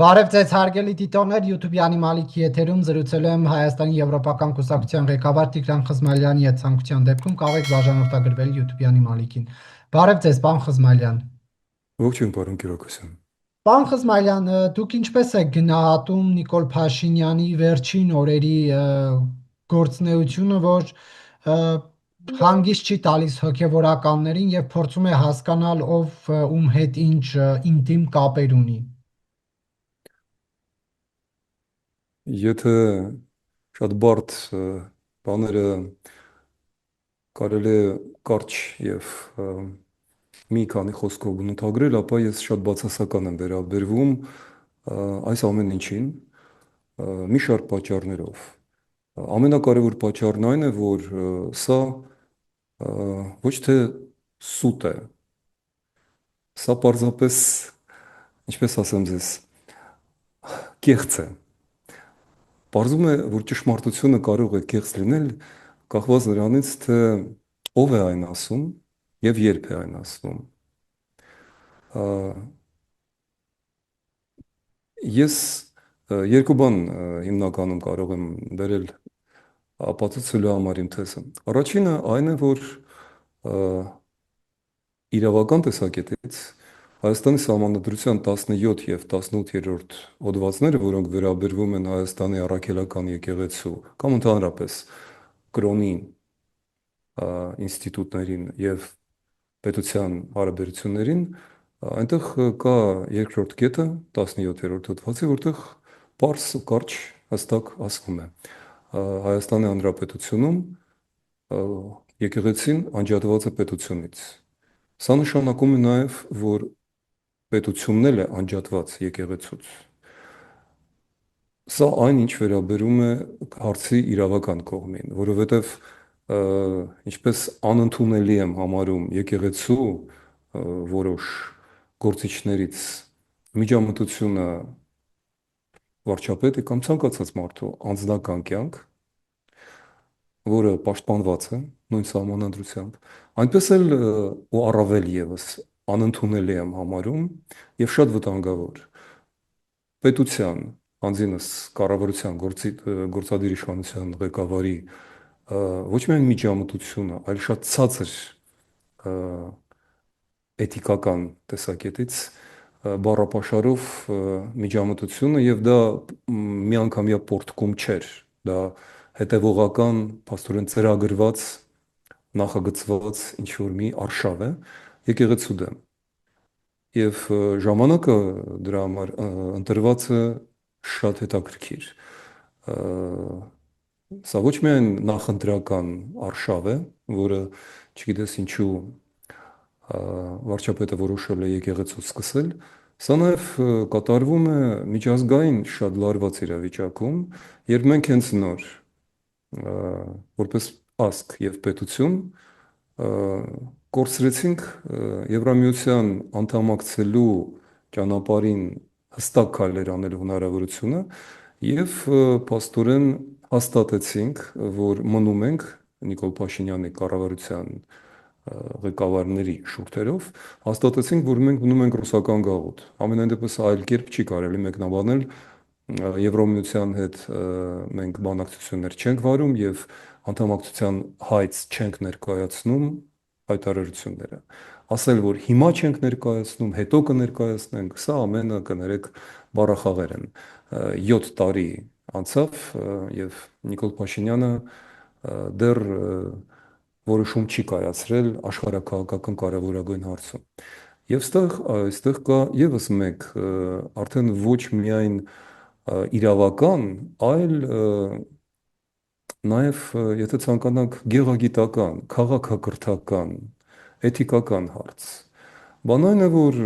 Բարև ձեզ հարգելի դիտողներ, YouTube-յանի Մալիքի եթերում զրուցել եմ Հայաստանի Եվրոպական կուսակցության ղեկավար Տիգրան Խզմալյանի հետ ցանկության դեպքում կարող եք բաժանորդագրվել YouTube-յանի Մալիքին։ Բարև ձեզ, պարոն Խզմալյան։ Ողջույն, պարոն Կիրակոսյան։ Պարոն Խզմալյան, դուք ինչպես եք գնահատում Նիկոլ Փաշինյանի վերջին օրերի գործունեությունը, որ հանգիստ չի տալիս հոգևորականներին եւ փորձում է հասկանալ ով ում հետ ինչ ինտիմ կապեր ունի։ Եթե շատ բարդ բաները կարելի է կարճ եւ մի քանի խոսքով բնութագրել, ապա ես շատ բացասական եմ վերաբերվում այս ամեն ինչին մի շարք պատճառներով։ Ամենակարևոր պատճառն այն է, որ սա ոչ թե սուտ է, սա պարզապես, ինչպես ասեմ ձեզ, կեղծ է։ Պարզվում է, որ ճշմարտությունը կարող է կեղծ լինել կախված նրանից, թե ով է այն ասում եւ երբ է այն ասում։ Ա, Ես երկու բան հիմնականում կարող եմ բերել ապացուցելու համար իմ թեզը։ Առաջինը այն է, որ ա, իրավական տեսակետից Հայաստանի Սահմանադրության 17 եւ 18-րդ հոդվածները, որոնք վերաբերվում են Հայաստանի առաքելական եկեղեցու կամ ընդհանրապես կրոնի ինստիտուտներին եւ պետության հարաբերություններին, այնտեղ կա երկրորդ կետը 17-րդ հոդվածի, որտեղ պարզ ու կարճ հստակ ասվում է. Հայաստանի Հանրապետությունում եկեղեցին անջատված է պետությունից։ Սա նշանակում է նաև, որ պետությունն էլ է անջատված եկեղեցուց։ Սա այն, ինչ վերաբերում է հարցի իրավական կողմին, որովհետև ինչպես անընդունելի եմ համարում եկեղեցու որոշ գործիչներից միջամտությունը վարչապետի կամ ցանկացած մարդու անձնական կյանք, որը պաշտպանված է նույն սահմանադրությամբ, այնպես էլ ու առավել եւս անընդունելի եմ համարում եւ շատ վտանգավոր պետության անձինս կառավարության գործադիր իշխանության ղեկավարի ոչ միայն միջամտությունը, այլ շատ ցածր էթիկական տեսակետից բառապաշարով միջամտությունը եւ դա միանգամյա պորտկում չէր, դա հետևողական, փաստորեն ծրագրված, նախագծված ինչ որ մի արշավ է եկեղեցու դեմ։ Եվ ժամանակը դրա համար ընտրված է շատ հետաքրքիր։ Սա ոչ միայն նախընտրական արշավ է, որը չգիտես ինչու վարչապետը որոշել է եկեղեցուց սկսել, սա նաև կատարվում է միջազգային շատ լարված իրավիճակում, երբ մենք հենց նոր որպես ազգ եւ պետություն կորցրեցինք Եվրամիության անդամակցելու ճանապարհին հստակ քայլեր անելու հնարավորությունը եւ փաստորեն հաստատեցինք, որ մնում ենք Նիկոլ Փաշինյանի կառավարության ղեկավարների շուրթերով, հաստատեցինք, որ մենք մնում ենք ռուսական գաղութ։ Ամենայն դեպս այլ կերպ չի կարելի մեկնաբանել Եվրոմիության հետ մենք բանակցություններ չենք վարում եւ անդամակցության հայց չենք ներկայացնում հայտարարությունները։ Ասել, որ հիմա չենք ներկայացնում, հետո կներկայացնենք, սա ամենը կներեք բառախաղեր են։ 7 տարի անցավ եւ Նիկոլ Փաշինյանը դեռ որոշում չի կայացրել աշխարհակաղակական կարևորագույն հարցում։ Եվ այստեղ կա եւս մեկ արդեն ոչ միայն իրավական, այլ նաև եթե ցանկանանք գեղագիտական, քաղաքակրթական, էթիկական հարց։ Բան այն է, որ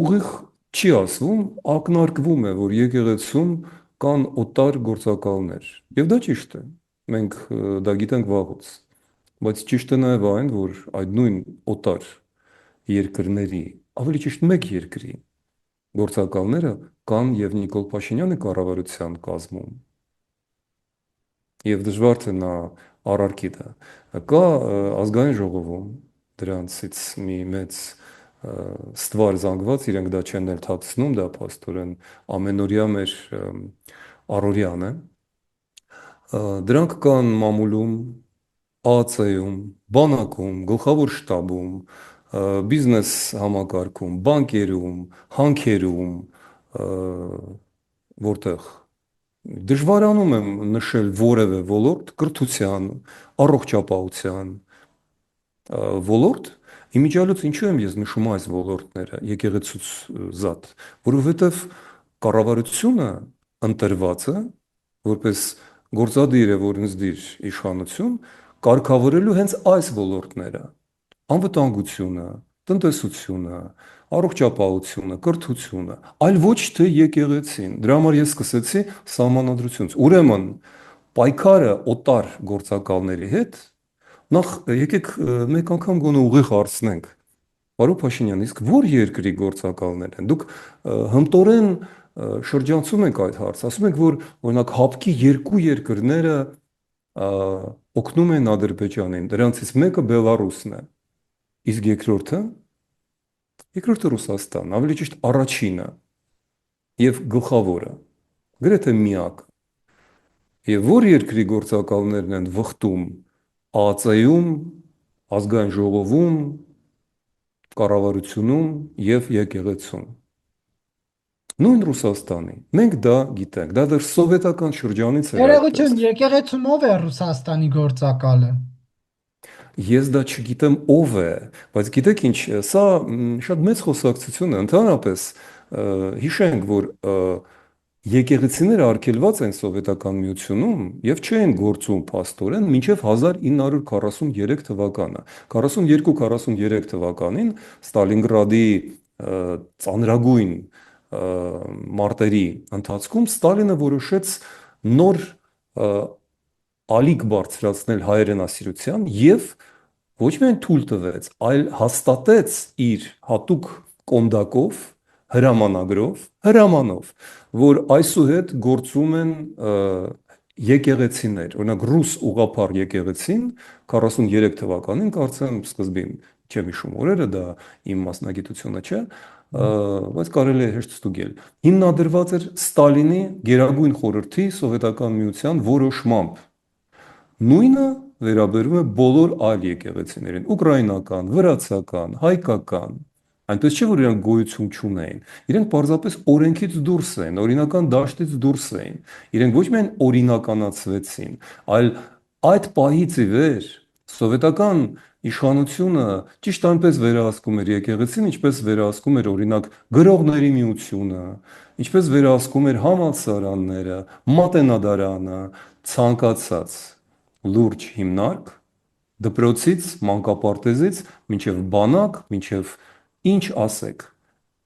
ուղիղ չի ասվում, ակնարկվում է, որ եկեղեցում կան օտար գործակալներ։ Եվ դա ճիշտ է։ Մենք դա գիտենք վաղուց։ Բայց ճիշտ է նաև այն, որ այդ նույն օտար երկրների, ավելի ճիշտ մեկ երկրի գործակալները կան եւ Նիկոլ Փաշինյանի կառավարության կազմում։ Եվ դժվար թե նա առարկի դա։ Կա ազգային ժողովում դրանցից մի մեծ ստվար զանգված, իրենք դա չեն էլ թաքցնում, դա փաստորեն ամենօրյա մեր առօրյան է։ Դրանք կան մամուլում, ԱԱՑ-ում, բանակում, գլխավոր շտաբում, բիզնես համակարգում, բանկերում, հանքերում, որտեղ դժվարանում եմ նշել որևէ ոլորտ, կրթության, առողջապահության ոլորտ, իմիջիալոց ինչու եմ ես նշում այս ոլորտները եկեղեցուց զատ, որովհետև կառավարությունը ընտրված է որպես գործադիր եւ օրենսդիր իշխանություն կարգավորելու հենց այս ոլորտները՝ անվտանգությունը, տնտեսությունը, առողջապահությունը, կրթությունը, այլ ոչ թե եկեղեցին։ Դրա համար ես սկսեցի սահմանադրությունից։ Ուրեմն պայքարը օտար գործակալների հետ նախ եկեք մեկ անգամ գոնե ուղիղ հարցնենք։ Պարոն Փաշինյան, իսկ ո՞ր երկրի գործակալներ են։ Դուք հմտորեն շրջանցում եք այդ հարցը, ասում եք, որ օրինակ հապկի երկու երկրները օգնում են Ադրբեջանին, դրանցից մեկը Բելարուսն է, իսկ երկրորդը Ռուսաստանն, ավելի ճիշտ առաջինը եւ գլխավորը, գրեթե միակ։ Եվ որ երկրի գործակալներն են վխտում ԱԱԾ-ում, ազգային ժողովում, կառավարությունում եւ եկեղեցում։ Նույն Ռուսաստանի։ Մենք դա գիտենք, դա դեռ սովետական շրջանից էր այդպես։ Երևություն, եկեղեցում ով է Ռուսաստանի գործակալը։ Ես դա չգիտեմ ով է, բայց գիտեք ինչ, սա շատ մեծ խոսակցություն է, ընդհանրապես հիշենք, որ եկեղեցիները արգելված են սովետական միությունում եւ չեն գործում փաստորեն մինչեւ 1943 թվականը։ 42-43 թվականին Ստալինգրադի ծանրագույն մարտերի ընթացքում Ստալինը որոշեց նոր ալիք բարձրացնել հայրենասիրության եւ ոչ միայն թույլ տվեց, այլ հաստատեց իր հատուկ կոնդակով, հրամանով, որ այսուհետ գործում են եկեղեցիներ, օրինակ ռուս ուղղափառ եկեղեցին 43 թվականին կարծեմ սկզբին չեմ հիշում օրերը, դա իմ մասնագիտությունը չէ, բայց կարելի է հեշտ ստուգել։ Հիմնադրված էր Ստալինի Գերագույն խորհրդի սովետական միության որոշմամբ։ Նույնը վերաբերում է բոլոր այլ եկեղեցիներին՝ ուկրաինական, վրացական, հայկական։ Այնպես չէ, որ իրենք գոյություն չունեին։ Իրենք պարզապես օրենքից դուրս էին, օրինական դաշտից դուրս էին։ Իրենք ոչ միայն օրինականացվեցին, այլ այդ պահից ի վեր սովետական իշխանությունը ճիշտ այնպես վերահսկում էր եկեղեցին, ինչպես վերահսկում էր օրինակ գրողների միությունը, ինչպես վերահսկում էր համալսարանները, մատենադարանը, ցանկացած լուրջ հիմնարկ, դպրոցից, մանկապարտեզից, մինչև բանակ, մինչև ինչ ասեք,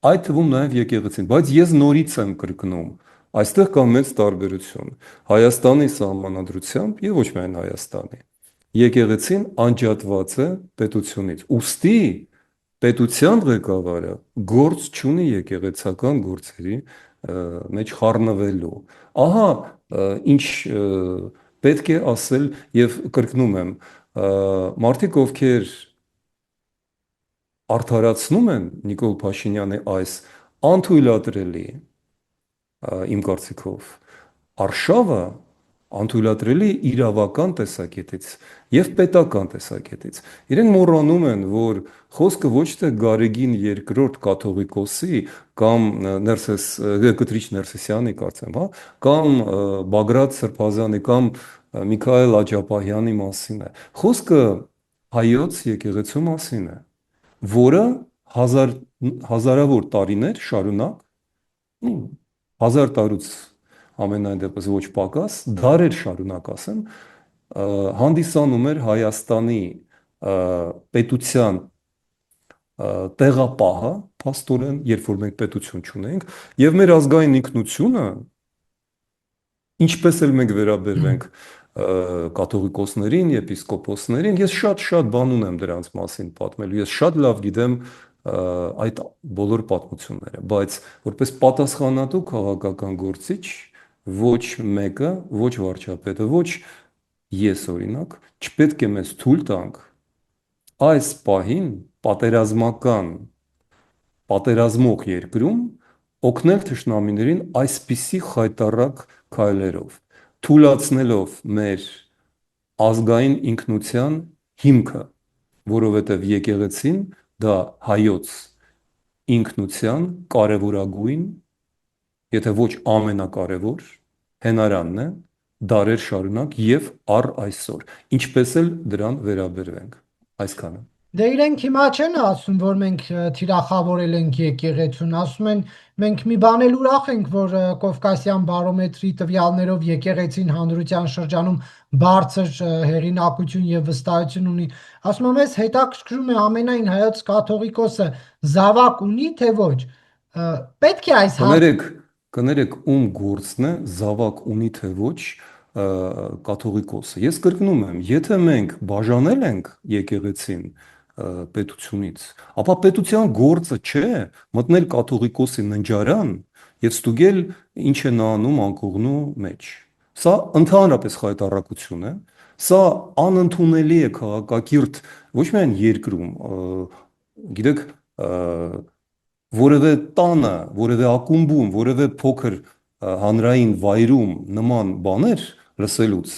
այդ թվում նաև եկեղեցին, բայց ես նորից եմ կրկնում, այստեղ կա մեծ տարբերություն Հայաստանի սահմանադրությամբ եւ ոչ միայն Հայաստանի։ Եկեղեցին անջատված է պետությունից։ Ուստի պետության ղեկավարը գործ չունի եկեղեցական գործերի մեջ խառնվելու։ Ահա ինչ պետք է ասել եւ կրկնում եմ, մարդիկ ովքեր արդարացնում են Նիկոլ Փաշինյանի այս անթույլատրելի իմ կարծիքով արշավը անթույլատրելի իրավական տեսակետից եւ պետական տեսակետից իրեն մոռանում են, որ խոսքը ոչ թե Գարեգին II կաթողիկոսի կամ Կտրիչ Ներսիսյանի կարծեմ, հա, կամ Բագրատ Սրբազանի կամ Միքայել Աջապահյանի մասին է։ Խոսքը հայոց եկեղեցու մասին է, որը հազարավոր տարիներ շարունակ, հազար տարուց ամենայն դեպս ոչ պակաս, դարեր շարունակ ասեմ, հանդիսանում էր Հայաստանի պետության տեղապահը, փաստորեն, երբ որ մենք պետություն չունենք, եւ մեր ազգային ինքնությունը, ինչպես էլ մենք վերաբերվենք կաթողիկոսներին, եպիսկոպոսներին, ես շատ բան ունեմ դրանց մասին պատմելու, ես շատ լավ գիտեմ այդ բոլոր պատմությունները, բայց որպես պատասխանատու քաղաքական գործիչ ոչ մեկը, ոչ վարչապետը, ոչ ես օրինակ, չպետք է մեզ թույլ տանք այս պահին պատերազմական պատերազմող երկրում օգնել թշնամիներին այսպիսի խայտառակ քայլերով, թույլատնելով մեր ազգային ինքնության հիմքը, որովհետև եկեղեցին դա հայոց ինքնության կարևորագույն, եթե ոչ ամենակարևոր հենարանն է դարեր շարունակ եւ առ այսօր, ինչպես էլ դրան վերաբերվենք։ Այսքանը։ Դե իրենք հիմա չեն ասում, որ մենք թիրախավորել ենք եկեղեցուն, ասում են մենք մի բան էլ ուրախ ենք, որ Կովկասյան բարոմետրի տվյալներով եկեղեցին հանրության շրջանում բարձր հեղինակություն եւ վստահություն ունի։ Ասում եմ, ես հետաքրքրում է ամենայն հայոց կաթողիկոսը զավակ ունի թե ոչ։ Պետք է այս հարցը Կներեք, կներեք ում գործն է զավակ ունի թե ոչ կաթողիկոսը։ Ես կրկնում եմ, եթե մենք բաժանել ենք եկեղեցին պետությունից, ապա պետության գործը չէ մտնել կաթողիկոսի ննջարան եւ ստուգել ինչ է նա անում անկողնու մեջ։ Սա ընդհանրապես խայտառակություն է։ Սա անընդունելի է քաղաքակիրթ ոչ միայն երկրում, գիտեք, որևէ տանը, որևէ ակումբում, որևէ փոքր հանրային վայրում նման բաներ լսելուց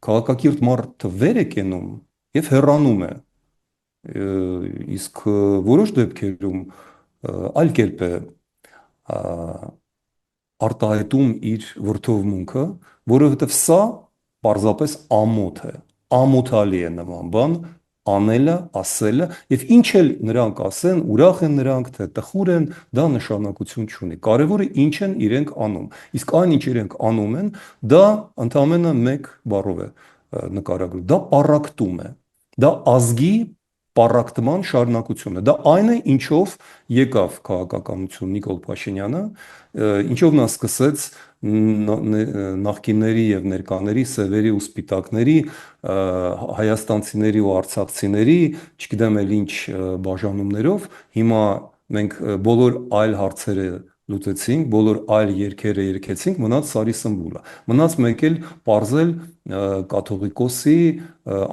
քաղաքակիրթ մարդը վեր է կենում եւ հեռանում է, իսկ որոշ դեպքերում այլ կերպ է արտահայտում իր վրդովմունքը, որովհետև սա պարզապես ամոթ է, ամոթալի է նման բան անելը, ասելը եւ ինչ էլ նրանք ասեն, ուրախ են նրանք, թե տխուր են, դա նշանակություն չունի։ Կարևորը ինչ են իրենք անում։ Իսկ այն ինչ իրենք անում են, դա ընդամենը մեկ բառով է նկարագրում։ Դա պառակտում է։ Դա ազգի պառակտման շարունակություն է։ Դա այն է, ինչով եկավ քաղաքականություն Նիկոլ Փաշինյանը, ինչով նա սկսեց նախկինների եւ ներկաների սևերի ու սպիտակների հայաստանցիների ու արցախցիների, չգիտեմ էլ ինչ բաժանումներով, հիմա մենք բոլոր այլ հարցերը լուծեցինք, բոլոր այլ երկերը երկեցինք, մնաց Սարի Սմբուլը։ Մնաց մեկ էլ պարզել կաթողիկոսի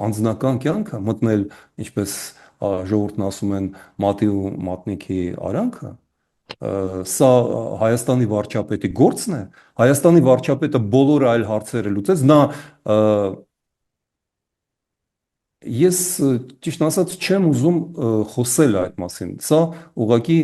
անձնական կյանքը, մտնել, ինչպես ժողովուրդն ասում են, մատի ու մատնիքի արանքը, սա Հայաստանի վարչապետի գործն է։ Հայաստանի վարչապետը բոլոր այլ հարցերը լուծեց, նա ես ճիշտ ասած չեմ ուզում խոսել այդ մասին։ Սա ուղղակի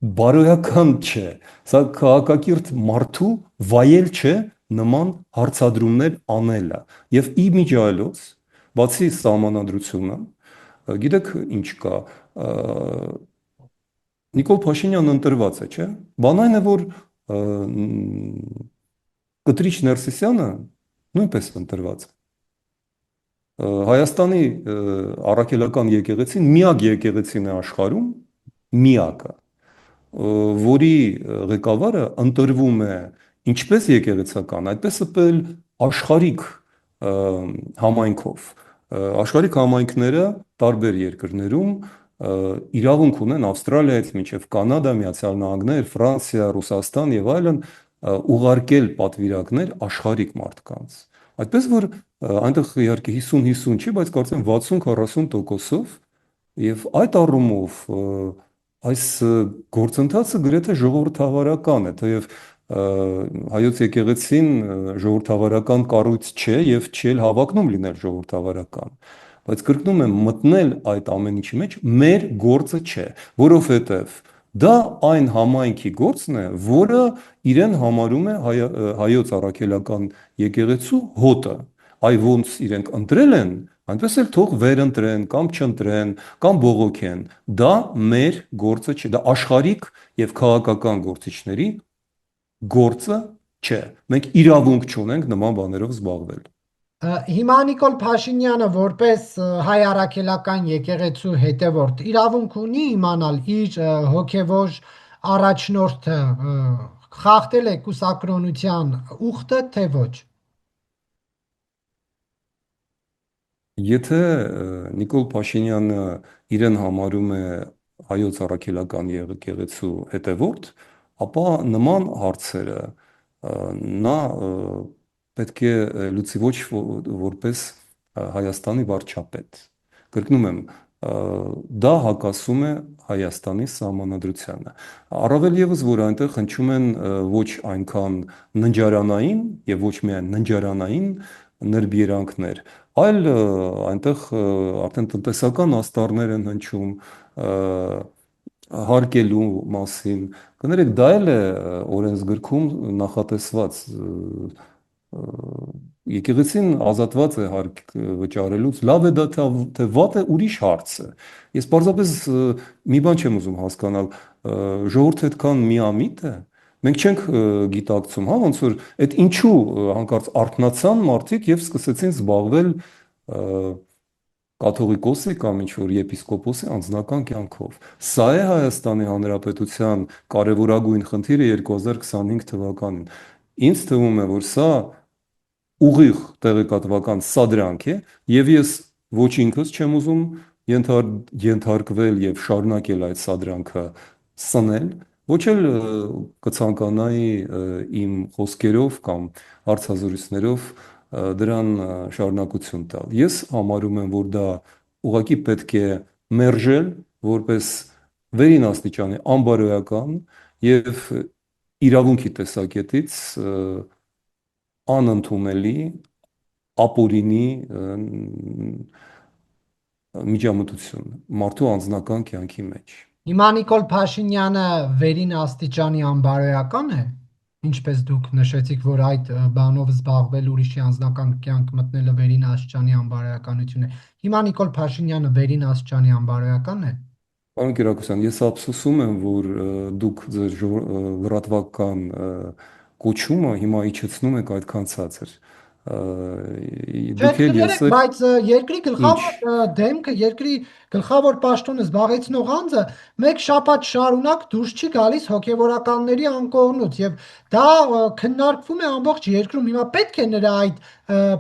բարոյական չէ։ Սա քաղաքակիրթ մարդու վայել չէ նման հարցադրումներ անելը։ Եվ իմիջիայլոց, բացի սահմանադրությունը, գիտեք ինչ կա, Նիկոլ Փաշինյանն ընտրված է, չէ՞։ Բան այն է, որ Կտրիչ Ներսիսյանը նույնպես ընտրված է։ Հայաստանի առաքելական եկեղեցին միակ եկեղեցին է աշխարհում, միակը, որի ղեկավարը ընտրվում է ինչպես եկեղեցական, այդպես էլ աշխարհիկ համայնքով։ Աշխարհիկ համայնքները տարբեր երկրներում իրավունք ունեն Ավստրալիայից մինչև Կանադա, Միացյալ Նահանգներ, Ֆրանսիա, Ռուսաստան եւ այլն ուղարկել պատվիրակներ աշխարհիկ մարդկանց։ Այդպես որ այնտեղ իհարկե 50-50 չի, բայց կարծեմ 60-40%-ով եւ այդ առումով այս գործընթացը գրեթե ժողովրդավարական է, թեև հայոց եկեղեցին ժողովրդավարական կառույց չէ եւ չի էլ հավակնում լինել ժողովրդավարական, բայց կրկնում եմ, մտնել այդ ամեն ինչի մեջ մեր գործը չէ, որովհետեւ դա այն համայնքի գործն է, որը իրեն համարում է հայոց առաքելական եկեղեցու հոտը, այ ոնց իրենք ընտրել են, այնպես էլ թող վերընտրեն կամ չընտրեն կամ բողոքեն, դա մեր գործը չէ, դա աշխարհիկ եւ քաղաքական գործիչների գործը չէ։ Մենք իրավունք չունենք նման բաներով զբաղվել։ Հիմա Նիկոլ Փաշինյանը որպես հայ առաքելական եկեղեցու հետևորդ իրավունք ունի իմանալ իր հոգևոր առաջնորդը խախտել է կուսակրոնության ուխտը թե ոչ։ Եթե Նիկոլ Փաշինյանը իրեն համարում է հայոց առաքելական եկեղեցու հետևորդ, ապա նման հարցերը նա պետք է լուծի ոչ որպես Հայաստանի վարչապետ, Կրկնում եմ, դա հակասում է Հայաստանի սահմանադրությանը։ Առավել եւս, որ այնտեղ հնչում են ոչ այնքան ննջարանային եւ ոչ միայն ննջարանային նրբերանգներ, այլ այնտեղ արդեն տնտեսական աստառներ են հնչում հարկելու մասին։ Կներեք, դա էլ է օրենսգրքում նախատեսված եկեղեցին ազատված է հարկ վճարելուց, լավ է դա թե վատ է ուրիշ հարց է։ Ես պարզապես մի բան չեմ ուզում հասկանալ, ժողովուրդը այդքան միամիտ է։ Մենք չենք գիտակցում, հա, ոնց որ այդ ինչու հանկարծ արթնացան մարդիկ եւ սկսեցին զբաղվել կաթողիկոսի կամ ինչ որ եպիսկոպոսի անձնական կյանքով։ Սա է Հայաստանի Հանրապետության կարևորագույն խնդիրը 2025 թվականին։ Ինձ թվում է, որ սա ուղիղ տեղեկատվական սադրանք է եւ ես ոչ ինքս չեմ ուզում ենթարկվել եւ շարունակել այդ սադրանքը սնել, ոչ էլ կցանկանայի իմ խոսքերով կամ հարցազրույցներով դրան շարունակություն տալ։ Ես համարում եմ, որ դա ուղղակի պետք է մերժել որպես վերին աստիճանի անբարոյական եւ իրավունքի տեսակետից անընդունելի ապօրինի միջամտություն մարդու անձնական կյանքի մեջ։ Հիմա Նիկոլ Փաշինյանը վերին աստիճանի անբարոյական է, ինչպես դուք նշեցիք, որ այդ բանով զբաղվել ուրիշի անձնական կյանք մտնելը վերին աստիճանի անբարոյականություն է։ Հիմա Նիկոլ Փաշինյանը վերին աստիճանի անբարոյական է։ Պարոն Կիրակոսյան, ես ափսոսում եմ, որ դուք ձեր լրատվական կոչումը հիմա իջեցնում եք այդքան ցածր։ Չէ, Դուք էլ կներեք, եսեք բայց երկրի ինչ։ գլխավոր դեմքը, երկրի գլխավոր պաշտոնը զբաղեցնող անձը մեկ շաբաթ շարունակ դուրս չի գալիս հոգևորականների անկողնուց եւ դա քննարկվում է ամբողջ երկրում։ Հիմա պետք է նրա այդ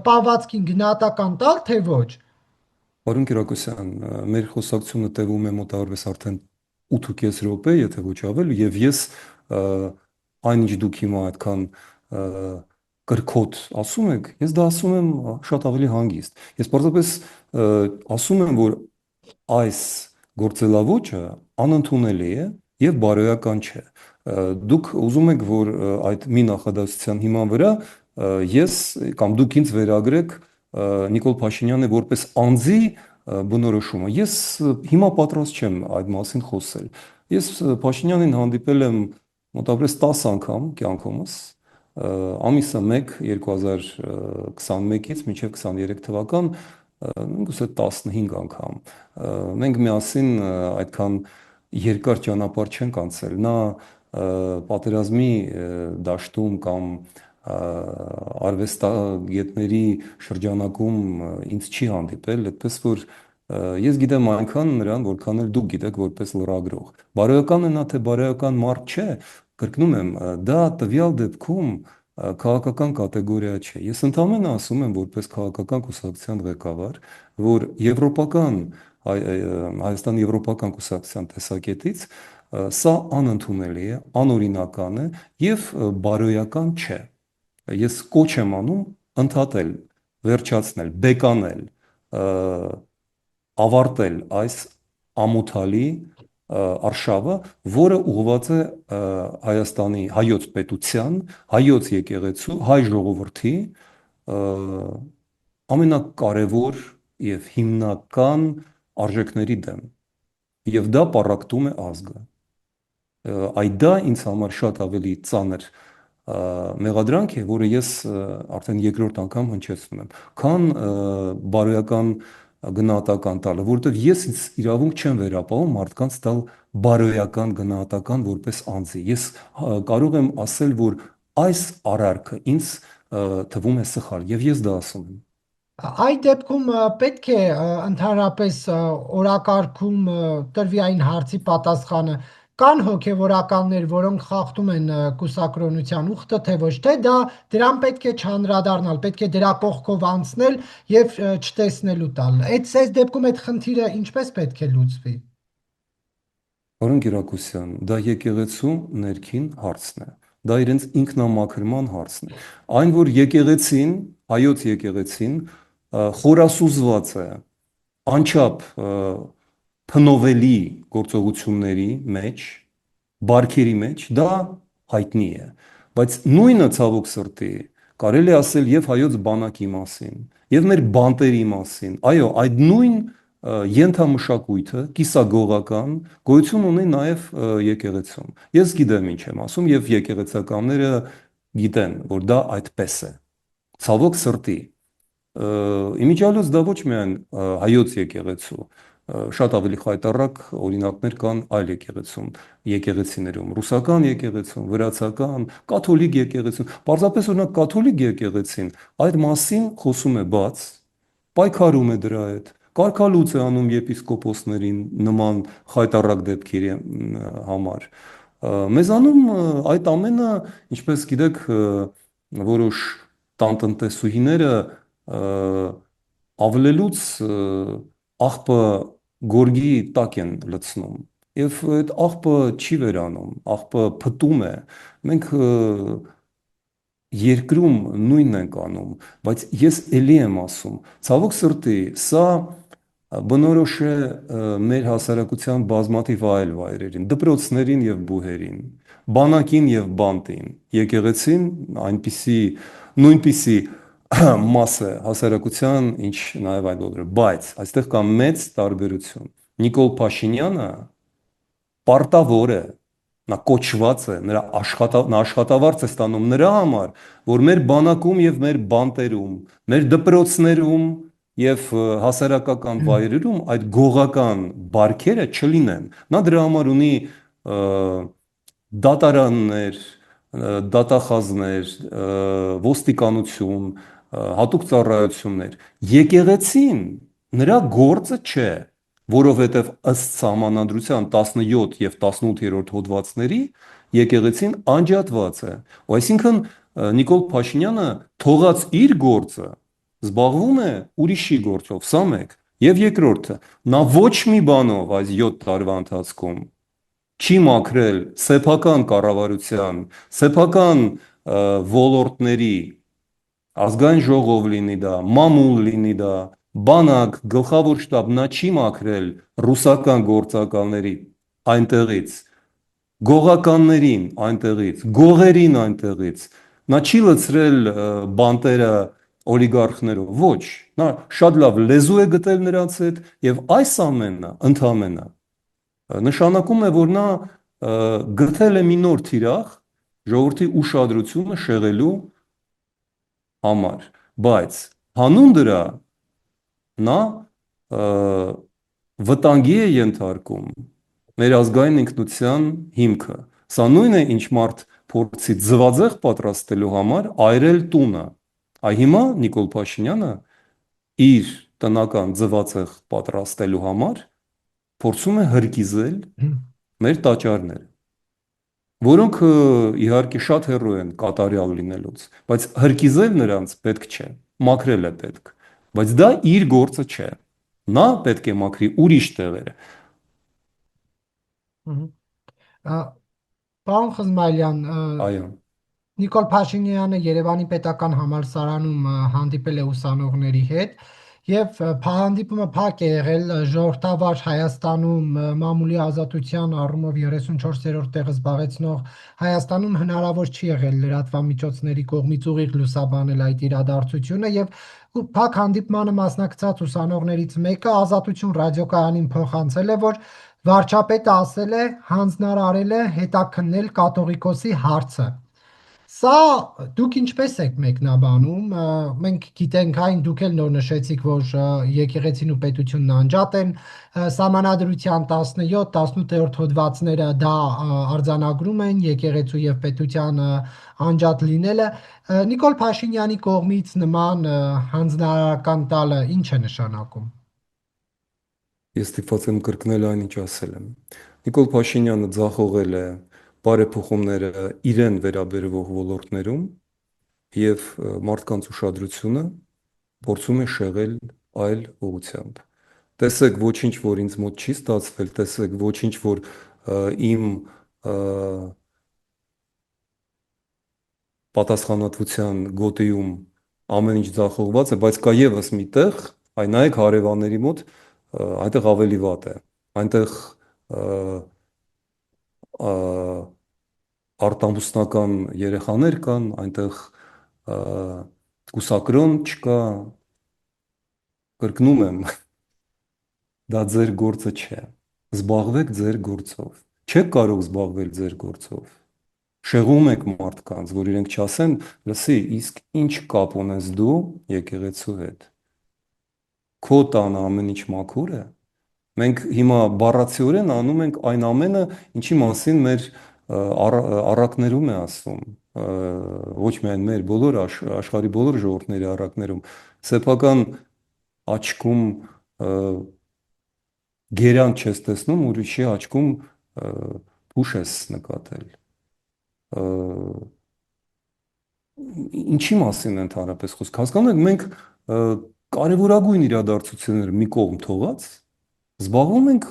պահվածքին գնահատական տալ, թե ոչ։ Պարոն Կիրակոսյան, մեր խոսակցությունը տևում է մոտավորապես արդեն 8.5 րոպե, եթե ոչ ավել, եւ ես այնինչ դուք հիմա այդքան կրկոտ ասում եք, ես դա ասում եմ շատ ավելի հանգիստ։ Ես պարզապես ասում եմ, որ այս գործելավոճը անընդունելի է եւ բարոյական չէ։ Դուք ուզում եք, որ այդ մի նախադասության հիման վրա ես կամ դուք ինձ վերագրեք Նիկոլ Փաշինյանը որպես անձի բնորոշումը։ Ես հիմա պատրաստ չեմ այդ մասին խոսել։ Ես Փաշինյանին հանդիպել եմ մոտավորապես 10 անգամ կյանքումս, ամիսը 1 2021-ից մինչև 23 թվական գուցե 15 անգամ։ Մենք միասին այդքան երկար ճանապարհ չենք անցել։ Նա պատերազմի դաշտում կամ արվեստագետների շրջանակում ինձ չի հանդիպել, այդպես որ ես գիտեմ այնքան նրան, որքան էլ դուք գիտեք որպես լրագրող։ Բարոյական է նա, թե բարոյական մարդ չէ, կրկնում եմ, դա տվյալ դեպքում քաղաքական կատեգորիա չէ։ Ես ընդհանրապես ասում եմ որպես քաղաքական կուսակցության ղեկավար, որ Հայաստանի եվրոպական կուսակցության տեսակետից սա անընդունելի է, անօրինական է եւ բարոյական չէ։ Ես կոչ եմ անում ընդհատել, վերջացնել, բեկանել, ավարտել այս ամոթալի արշավը, որը ուղղված է Հայաստանի հայոց պետության, հայոց եկեղեցու, հայ ժողովրդի ամենակարևոր եւ հիմնական արժեքների դեմ։ Եվ դա պառակտում է ազգը։ Այդ դա ինձ համար շատ ավելի ծանր մեղադրանք է, որը ես արդեն երկրորդ անգամ հնչեցնում եմ, քան բարոյական գնահատական տալը, որովհետև ես ինձ իրավունք չեմ վերապահում մարդկանց տալ բարոյական գնահատական որպես անձի։ Ես կարող եմ ասել, որ այս արարքը ինձ թվում է սխալ, եւ ես դա ասում եմ։ Այդ դեպքում պետք է ընդհանրապես օրակարգում տրվի այն հարցի պատասխանը, կան հոգևորականներ, որոնք խախտում են կուսակրոնության ուխտը, թե ոչ, թե դա դրան պետք է չանդրադառնալ, պետք է դրա կողքով անցնել եւ չտեսնելու տալ։ Այս դեպքում այդ խնդիրը ինչպես պետք է լուծվի։ Պարոն Կիրակոսյան, դա եկեղեցու ներքին հարցն է։ Դա իրենց ինքնամաքրման հարցն է։ Այն, որ եկեղեցին, հայոց եկեղեցին խորասուզված է անչափ փնովելի գործողությունների մեջ, բարքերի մեջ դա հայտնի է, բայց նույնը ցավոք սրտի կարելի է ասել եւ հայոց բանակի մասին, եւ մեր բանտերի մասին։ Այո, այդ նույն ենթամշակույթը կիսագողական գոյություն ունի նաեւ եկեղեցում։ Ես գիտեմ ինչ եմ ասում եւ եկեղեցականները գիտեն, որ դա այդպես է։ Ցավոք սրտի իմիջիալոց դա ոչ միայն հայոց եկեղեցու, շատ ավելի խայտառակ օրինակներ կան այլ եկեղեցիներում, ռուսական եկեղեցում, վրացական, կաթոլիկ եկեղեցում, պարզապես օրինակ կաթոլիկ եկեղեցին այդ մասին խոսում է բաց, պայքարում է դրա հետ, կարգալուծ է անում եպիսկոպոսներին նման խայտառակ դեպքերի համար։ Մեզանում այդ ամենը, ինչպես գիտեք, որոշ տանտնտեսուհիները ավլելուց աղբը գորգի տակ են լցնում եւ այդ աղբը չի վերանում, աղբը փտում է։ Մենք երկրում նույնն ենք անում, բայց ես ելի եմ ասում, ցավոք սրտի, սա բնորոշ է մեր հասարակության բազմաթիվ այլ վայրերին, դպրոցներին եւ բուհերին, բանակին եւ բանտին, եկեղեցին այնպիսի նույնպիսի մաս է հասարակության, ինչ նաեւ այդ բոլորը, բայց այստեղ կա մեծ տարբերություն։ Նիկոլ Փաշինյանը պարտավոր է, նա կոչված է, նա աշխատավարձ է ստանում նրա համար, որ մեր բանակում եւ մեր բանտերում, մեր դպրոցներում եւ հասարակական վայրերում այդ գողական բարքերը չլինեն։ Նա դրա համար ունի դատարաններ, դատախազներ, ոստիկանություն, հատուկ ծառայություններ։ Եկեղեցին նրա գործը չէ, որովհետև ըստ սահմանադրության 17 եւ 18-րդ հոդվածների եկեղեցին անջատված է։ Ու այսինքն Նիկոլ Փաշինյանը թողած իր գործը զբաղվում է ուրիշի գործով, սա մեկ։ Եվ երկրորդը, նա ոչ մի բանով այս 7 տարվա ընթացքում չի մաքրել սեփական կառավարության, սեփական ոլորտների, ազգային ժողով լինի դա, մամուլ լինի դա, բանակ, գլխավոր շտաբ, նա չի մաքրել ռուսական գործակալների այնտեղից, գողականներին այնտեղից, գողերին այնտեղից, նա չի լցրել բանտերը օլիգարխներով, ոչ, նա շատ լավ լեզու է գտել նրանց հետ եւ այս ամենը ընդհանրապես նշանակում է, որ նա գտել է մի նոր թիրախ ժողովրդի ուշադրությունը շեղելու համար, բայց հանուն դրա նա վտանգի է ենթարկում մեր ազգային ինքնության հիմքը։ Սա նույնն է, ինչ մարդ փորձի ձվածեղ պատրաստելու համար այրել տունը։ Այ հիմա Նիկոլ Փաշինյանը իր տնական ձվածեղ պատրաստելու համար փորձում է հրկիզել մեր տաճարները, որոնք իհարկե շատ հեռու են կատարյալ լինելուց, բայց հրկիզել նրանց պետք չէ, մաքրել է պետք, բայց դա իր գործը չէ։ Նա պետք է մաքրի ուրիշ տեղերը։ Պարոն Խզմայլյան, Այո, Նիկոլ Փաշինյանը Երևանի Պետական Համալսարանում հանդիպել է ուսանողների հետ եւ հանդիպումը փակ է եղել ժողովրդավար Հայաստանում մամուլի ազատության առումով 34-րդ տեղը զբաղեցնող Հայաստանում հնարավոր չի եղել լրատվամիջոցների կողմից ուղիղ լուսաբանել այդ իրադարձությունը եւ փակ հանդիպմանը մասնակցած ուսանողներից մեկը Ազատություն ռադիոկայանին փոխանցել է, որ վարչապետը ասել է հանձնարարել է հետաքննել կաթողիկոսի հարցը։ Սա դուք ինչպես եք մեկնաբանում, մենք գիտենք այն, դուք էլ նոր նշեցիք, որ եկեղեցին ու պետությունն անջատ են, Սահմանադրության 17-18-րդ հոդվածները դա արձանագրում են եկեղեցու եւ պետության անջատ լինելը։ Նիկոլ Փաշինյանի կողմից նման հանձնարարական տալը ինչ է նշանակում։ ես ստիպված եմ կրկնել այն, ինչ ասել եմ։ Նիկոլ Փաշինյանը ձախողել է բարեփոխումները իրեն վերաբերվող ոլորտներում եւ մարդկանց ուշադրությունը փորձում է շեղել այլ ուղղությամբ։ Տեսեք ոչինչ, որ ինձ մոտ չի ստացվել, տեսեք ոչինչ, որ իմ պատասխանատվության գոտիում ամեն ինչ ձախողված է, բայց կա եւս մի տեղ, այ նայեք հարևանների մոտ այնտեղ ավելի վատ է։ Այնտեղ ը, ը, արտամուսնական երեխաներ կան, այնտեղ ը, կուսակրոն չկա, կրկնում եմ, դա ձեր գործը չէ։ Զբաղվեք ձեր գործով։ Չեք կարող զբաղվել ձեր գործով։ Շեղում եք մարդկանց, որ իրենք չասեն, լսի, իսկ ինչ կապ ունես դու եկեղեցու հետ։ Քո տանը ամեն ինչ մաքուր է։ Մենք հիմա բառացիորեն անում ենք այն ամենը, ինչի մասին մեր առակներում է ասում, ոչ միայն մեր բոլոր աշխարհի բոլոր ժողովուրդների առակներում, սեփական աչքում գերան չես տեսնում, ուրիշի աչքում փուշ ես նկատել։ Ա, Ինչի մասին է ընդհանրապես խոսք։ Հասկանում եք, մենք կարևորագույն իրադարձությունները մի կողմ թողած զբաղվում ենք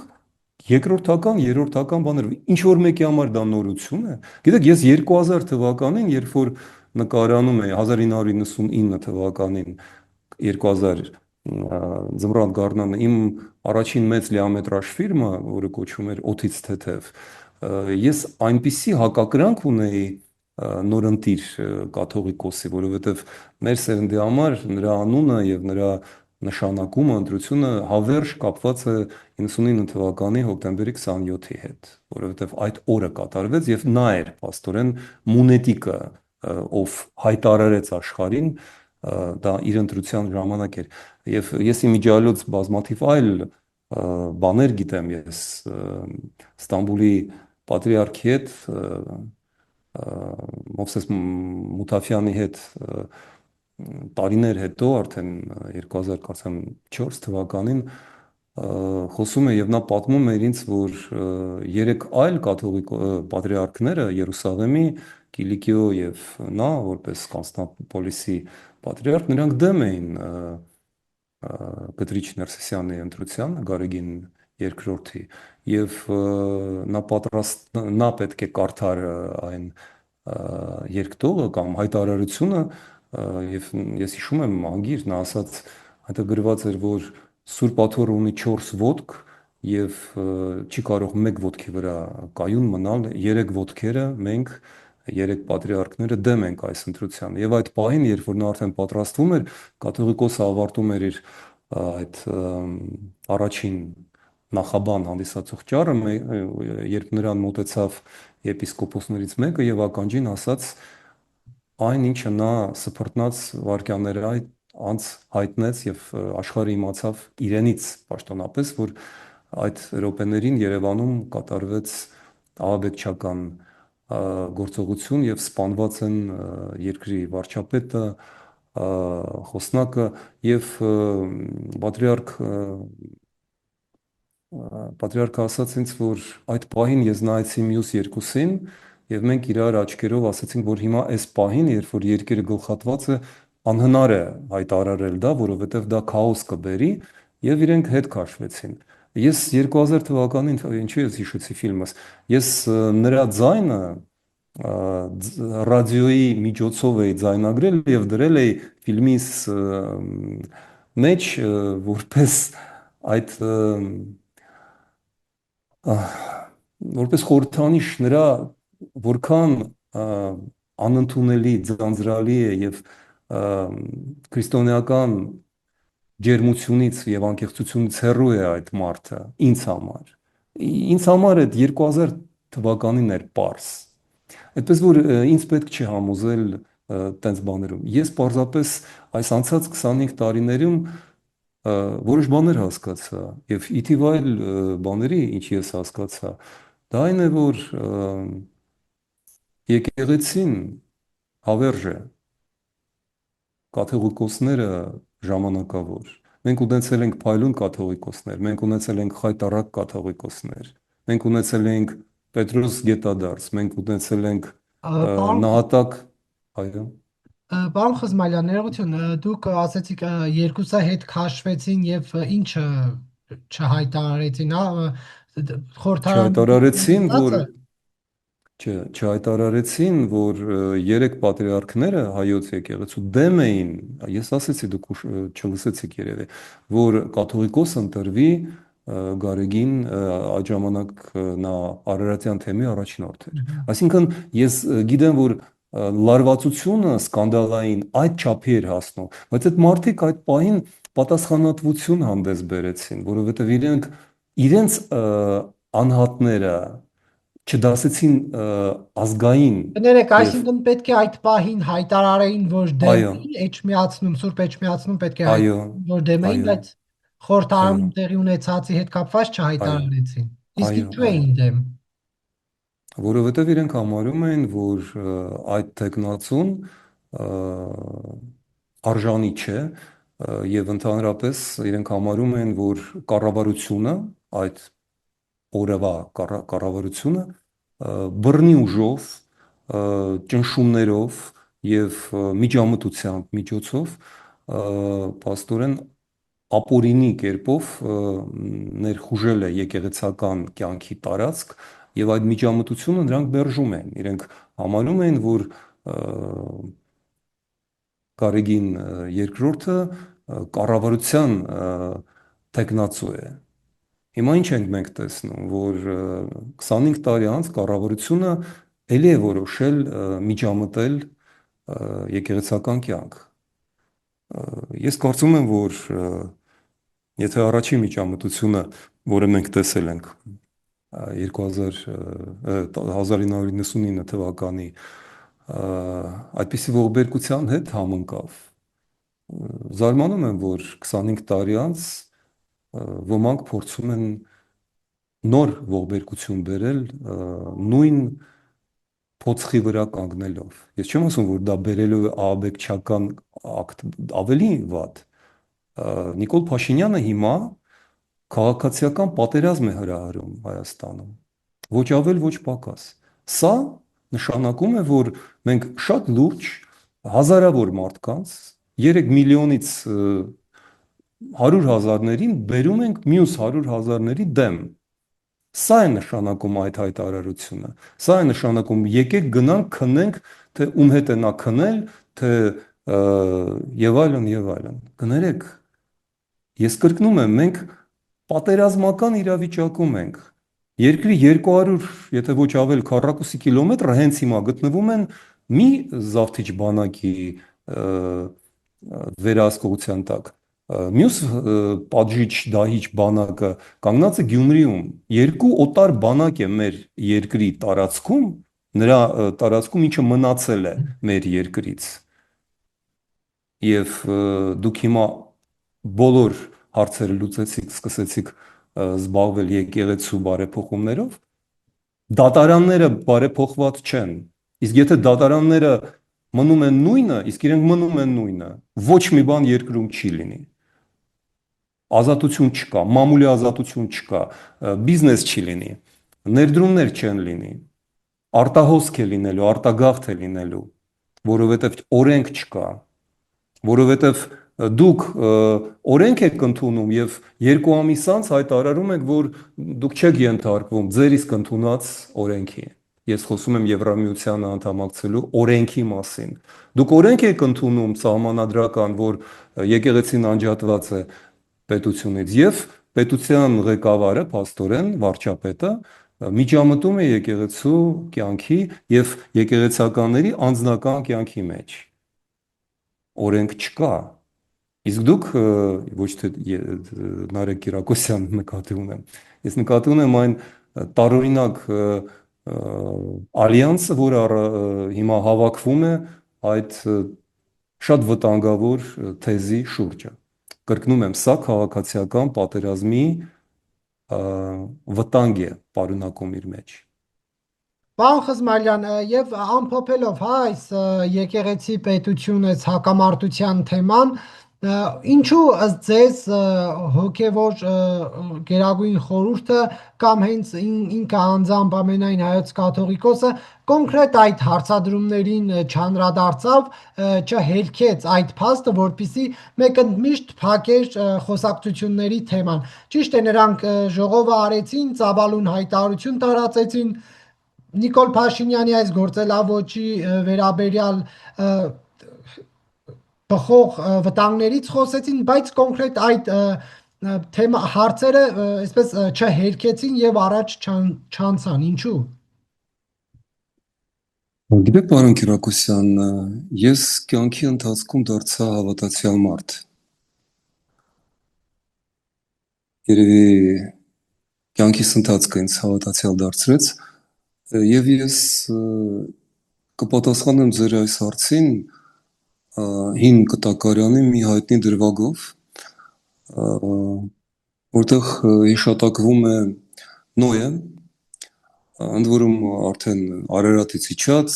երկրորդական, երրորդական բաներով։ Ինչ որ մեկի համար դա նորություն է։ Գիտեք, ես 2000 թվականին, երբ որ նկարանում էի 1999 թվականին 2000 ձմռան գարնանը իմ առաջին մեծ լիամետրաժ ֆիլմը, որը կոչվում էր Օդից թեթև, ես այնպիսի հակակրանք ունեի նորընտիր կաթողիկոսի, որովհետև մեր սերնդի համար նրա անունը եւ նրա նշանակումը, ընտրությունը հավերժ կապված է 99 թվականի հոկտեմբերի 27-ի հետ, որովհետև այդ օրը կատարվեց եւ նա էր աստորեն մունետիկը, ով հայտարարեց աշխարհին, դա իր ընտրության ժամանակ էր եւ ես իմիջիալոց բազմաթիվ այլ բաներ գիտեմ ես Ստամբուլի պատրիարքի հետ Մովսես Մութաֆյանի հետ տարիներ հետո արդեն 2004 թվականին խոսում է եւ նա պատմում է ինձ, որ երեք այլ կաթողիկ պատրիարքները Երուսաղեմի Կիլիկիո եւ նա որպես Կոնստանտինոպոլիսի պատրիարք նրանք դեմ էին Կտրիչ Ներսիսյանի ընտրությանը Գարեգին երկրորդի եւ նա պետք է կարդար այն երկտողը կամ հայտարարությունը եւ ես հիշում եմ անգիր նա ասաց այնտեղ գրված էր որ Սուրբ Աթոռը ունի 4 ոտք եւ չի կարող մեկ ոտքի վրա կայուն մնալ երեք ոտքերը մենք երեք պատրիարքները դեմ ենք այս ընտրությանը եւ այդ պահին երբ որ նա արդեն պատրաստվում էր կաթողիկոսը ավարտում էր իր այդ առաջին նախաբան հանդիսացող ճառը երբ նրան մոտեցավ եպիսկոպոսներից մեկը եւ ականջին ասաց այն ինչը նա սփռտնած վարքյաններ անց հայտնեց եւ աշխարհը իմացավ իրենից պաշտոնապես որ այդ րոպեներին Երևանում կատարվեց ահաբեկչական գործողություն եւ սպանված են երկրի վարչապետը խոսնակը եւ պատրիարքը ասաց ինձ որ այդ պահին ես նայեցի մյուս երկուսին եւ մենք իրար աչքերով ասացինք որ հիմա այս պահին երբ որ երկիրը գլխատված է անհնար է հայտարարել դա որովհետեւ դա քաոս կբերի եւ իրենք հետ քաշվեցին ես 2000 թվականին ինչու ես հիշեցի ֆիլմս ես նրա ձայնը ռադիոյի միջոցով էի ձայնագրել եւ դրել էի ֆիլմիս մեջ որպես այդ որպես խորհրդանիշ նրա որքան անընդունելի ձանձրալի է եւ քրիստոնեական ջերմությունից եւ անկեղծությունից հեռու է այդ մարդը ինձ համար այդ 2000 թվականին էր պարզ այդպես որ ինձ պետք չի համոզել տենց բաներում ես պարզապես այս անցած 25 տարիներում որոշ բաներ հասկացա եւ ի թիվ այլ բաների ինչ ես հասկացա դա այն է որ եկեղեցին հավերժ է կաթողիկոսները ժամանակավոր մենք ունեցել ենք փայլուն կաթողիկոսներ մենք ունեցել ենք խայտառակ կաթողիկոսներ մենք ունեցել ենք Պետրոս Գետադարս մենք ունեցել ենք Պարոն նահատակ այո Պարոն Խզմալյան, ներողություն, դուք ասացիք երկուսը հետ քաշվեցին եւ ինչը չհայտարարեցին, հա, խորհրդարանական չհայտարարեցին որ դատը։ Չհայտարարեցին, որ երեք պատրիարքները հայոց եկեղեցու դեմ էին, ես ասեցի դուք չլսեցիք երևի, որ կաթողիկոս ընտրվի Գարեգին այդ ժամանակ նա Արարատյան թեմի առաջնորդ էր։ Այսինքն ես գիտեմ, որ լարվածությունը սկանդալային այդ չափի էր հասնում, բայց այդ մարդիկ այդ պահին պատասխանատվություն հանդես բերեցին, որովհետև իրենց անհատները չդասեցին ազգային Կներեք, եւ այսինքն պետք է այդ պահին հայտարարեին, որ դեմ այո, էին, էջմիածնում, Սուրբ Էջմիածնում պետք է այո, հայտարարեին, որ դեմ էին, այո, բայց խորհրդարանում այո, տեղի ունեցածի հետ կապված այո, չհայտարարեցին։ Իսկ այո, ինչու այո, էին դեմ։ որովհետև իրենք համարում են, որ այդ տեխնացուն ը, արժանի չէ եւ ընդհանրապես իրենք համարում են, որ կառավարությունը այդ օրվա կառավարությունը բռնի ուժով, ճնշումներով եւ միջամտությամբ միջոցով պաստորեն ապօրինի կերպով ներխուժել է եկեղեցական կյանքի տարածք եւ այդ միջամտությունը նրանք մերժում են։ Իրենք համարում են, որ Գարեգին երկրորդը կառավարության տեխնացու է։ Հիմա ինչ ենք մենք տեսնում, որ 25 տարի անց կառավարությունը ելի է որոշել միջամտել եկեղեցական կյանք։ Ես կարծում եմ, որ եթե առաջին միջամտությունը, որը մենք տեսել ենք 2000 1999 թվականի այդպիսի ողբերգության հետ համընկավ, զարմանում եմ, որ 25 տարի անց ոմանք փորձում են նոր ողբերգություն բերել նույն փոცხի վրա կանգնելով։ Ես չեմ ասում, որ դա բերելու է ահաբեկչական ակտ, ավելի վատ։ Նիկոլ Փաշինյանը հիմա քաղաքացիական պատերազմ է հրահրում Հայաստանում։ Ոչ ավել, ոչ պակաս։ Սա նշանակում է, որ մենք շատ լուրջ հազարավոր մարդկանց 3 միլիոնից 100 հազարներին բերում ենք մյուս 100 հազարների դեմ։ Սա է նշանակում այդ հայտարարությունը։ Սա է նշանակում եկեք գնանք քննենք, թե ում հետ է նա քնել, թե եւ այլն եւ այլն։ Կներեք, ես կրկնում եմ, մենք պատերազմական իրավիճակում ենք։ Երկրի 200, եթե ոչ ավել քառակուսի կիլոմետրը հենց հիմա գտնվում են մի զավթիչ բանակի վերահսկողության տակ։ Մյուս պատժիչ դահիճ բանակը կանգնած է Գյումրիում։ Երկու օտար բանակ է մեր երկրի տարածքում, նրա տարածքում, ինչը մնացել է մեր երկրից։ Եվ դուք հիմա բոլոր հարցերը լուծեցիք, սկսեցիք զբաղվել եկեղեցու բարեփոխումներով, դատարանները բարեփոխված չեն։ Իսկ եթե դատարանները մնում են նույնը, իսկ իրենք մնում են նույնը, ոչ մի բան երկրում չի լինի։ Ազատություն չկա, մամուլի ազատություն չկա, բիզնես չի լինի, ներդրումներ չեն լինի, արտահոսք է լինելու, արտագաղթ է լինելու, որովհետև օրենք չկա, որովհետև դուք օրենք եք ընդունում եւ 2 ամիս անց հայտարարում եք, որ դուք չեք ենթարկվում ձեր իսկ ընդունած օրենքի։ Ես խոսում եմ Եվրամիությանը անդամակցելու օրենքի մասին։ Դուք օրենք եք ընդունում սահմանադրական, որ եկեղեցին անջատված է պետությունից եւ պետության ղեկավարը, փաստորեն, վարչապետը միջամտում է եկեղեցու կյանքի եւ եկեղեցականների անձնական կյանքի մեջ։ Օրենք չկա։ Իսկ դուք ոչ թե Նարեկ Կիրակոսյան նկատի ունեմ։ Ես նկատի ունեմ այն տարօրինակ ալյանսը, որը հիմա հավաքվում է այդ շատ վտանգավոր թեզի շուրջը։ Կրկնում եմ, սա քաղաքացիական պատերազմի վտանգ է պարունակում իր մեջ։ Պարոն Խզմալյան, եւ ամփոփելով հա այս եկեղեցի պետություն այս հակամարտության թեման, ինչու ըստ ձեզ հոգևոր գերագույն խորհուրդը կամ հենց ինքը անձամբ ամենայն հայոց կաթողիկոսը կոնկրետ այդ հարցադրումներին չանդրադարձավ, չհերքեց այդ փաստը, որpիսի մեկընդմիշտ փակեր խոսակցությունների թեման։ Ճիշտ է, նրանք ժողովը արեցին, ծավալուն հայտարարություն տարածեցին, Նիկոլ Փաշինյանի այս գործելավոճի վերաբերյալ բխող վտանգներից խոսեցին, բայց կոնկրետ այդ թեմա հարցերը այսպես չհերքեցին եւ առաջ չանցան։ Ինչու՞։ Գիտեք, պարոն Կիրակոսյան, ես կյանքի ընթացքում դարձա հավատացյալ մարդ։ Երևի կյանքիս ընթացքը ինձ հավատացյալ դարձրեց, եւ ես կպատասխանեմ ձեր այս հարցին հին կտակարանի մի հայտնի դրվագով, որտեղ հիշատակվում է Նոյը, ընդ որում արդեն Արարատից իջած,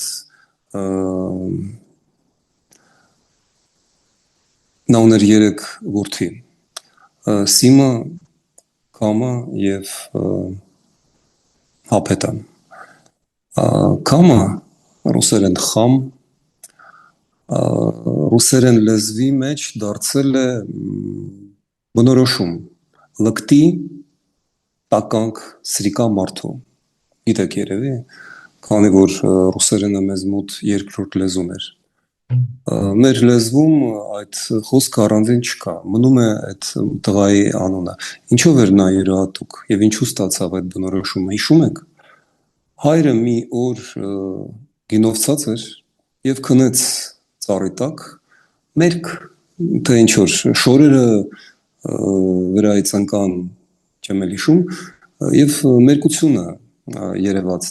նա ուներ 3 որդի՝ Սիմը, Քամը եւ Հապետը։ Քամը ռուսերեն խամ, ռուսերեն լեզվի մեջ դարձել է բնորոշում լկտի, տականք, սրիկա մարդու։ Գիտեք երևի, քանի որ ռուսերենը մեզ մոտ երկրորդ լեզուն էր։ Մեր լեզվում այդ խոսքը առանձին չկա, մնում է այդ տղայի անունը։ Ինչով էր նա յուրահատուկ եւ ինչու ստացավ այդ բնորոշումը, հիշում եք։ Հայրը մի օր գինովցած էր եւ քնեց ծառի տակ, մերկ, թե ինչ որ շորերը վրայից ընկան, չեմ էլ հիշում, եւ մերկությունը երևաց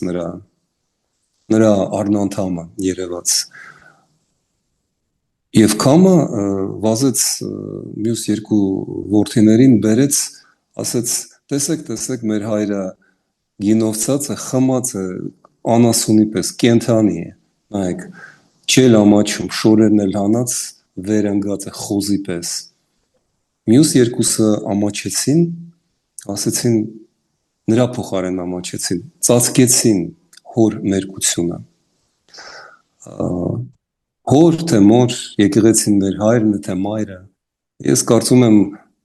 նրա առնանդամը երևաց։ Եվ Քամը վազեց մյուս 2 որդիներին բերեց, ասեց. տեսեք, մեր հայրը գինովցած է, խմած է, անասունի պես, կենթանի է, նայեք, չել ամաչում, շորերն էլ հանած, վեր ընկած է խոզի պես։ Մյուս 2-ը ամաչեցին, ասեցին նրա փոխարեն ամաչեցին, ծածկեցին հոր մերկությունը։ Հոր թե մոր, եկեղեցին մեր հայրն է թե մայրը։ Ես կարծում եմ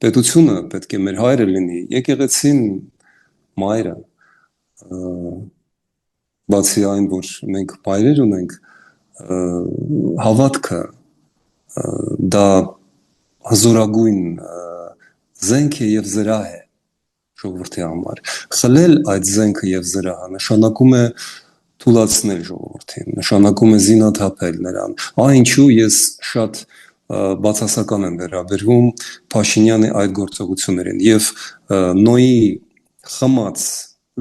պետությունը պետք է մեր հայրը լինի, եկեղեցին մայրը։ Բացի այն, որ մենք մայրեր ունենք, հավատքը դա հզորագույն զենք է եւ զրահ է ժողովրդի համար։ Խլել այդ զենքը եւ զրահը նշանակում է թուլացնել ժողովրդին, նշանակում է զինաթափել նրան։ Ինչու ես շատ բացասական եմ վերաբերվում Փաշինյանի այդ գործողություններին եւ Նոյի խմած,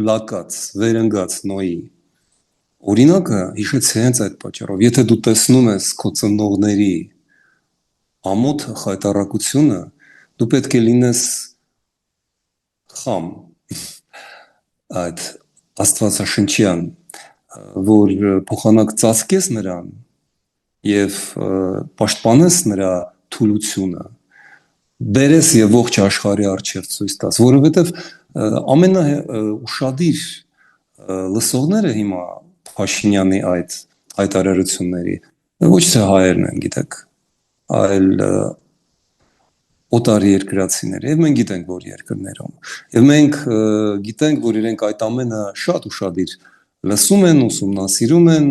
լակած, վերընկած Նոյի օրինակը հիշեցի հենց այդ պատճառով։ Եթե դու տեսնում ես քո ծնողների ամոթ խայտարակությունը, դու պետք է լինես խամ այդ աստվածաշնչյան, որ փոխանակ ծածկես նրան եւ պաշտպանես նրա թուլությունը, բերես եւ ողջ աշխարհի առջեւ ցույց տաս, որովհետեւ ամենաուշադիր լսողները հիմա Փաշինյանի այդ հայտարարությունների ոչ թե հայերն են, գիտեք, այլ օտար երկրացիներ, եւ մենք գիտենք, որ երկրներում, եւ մենք գիտենք, որ իրենք այդ ամենը շատ ուշադիր լսում են, ուսումնասիրում են,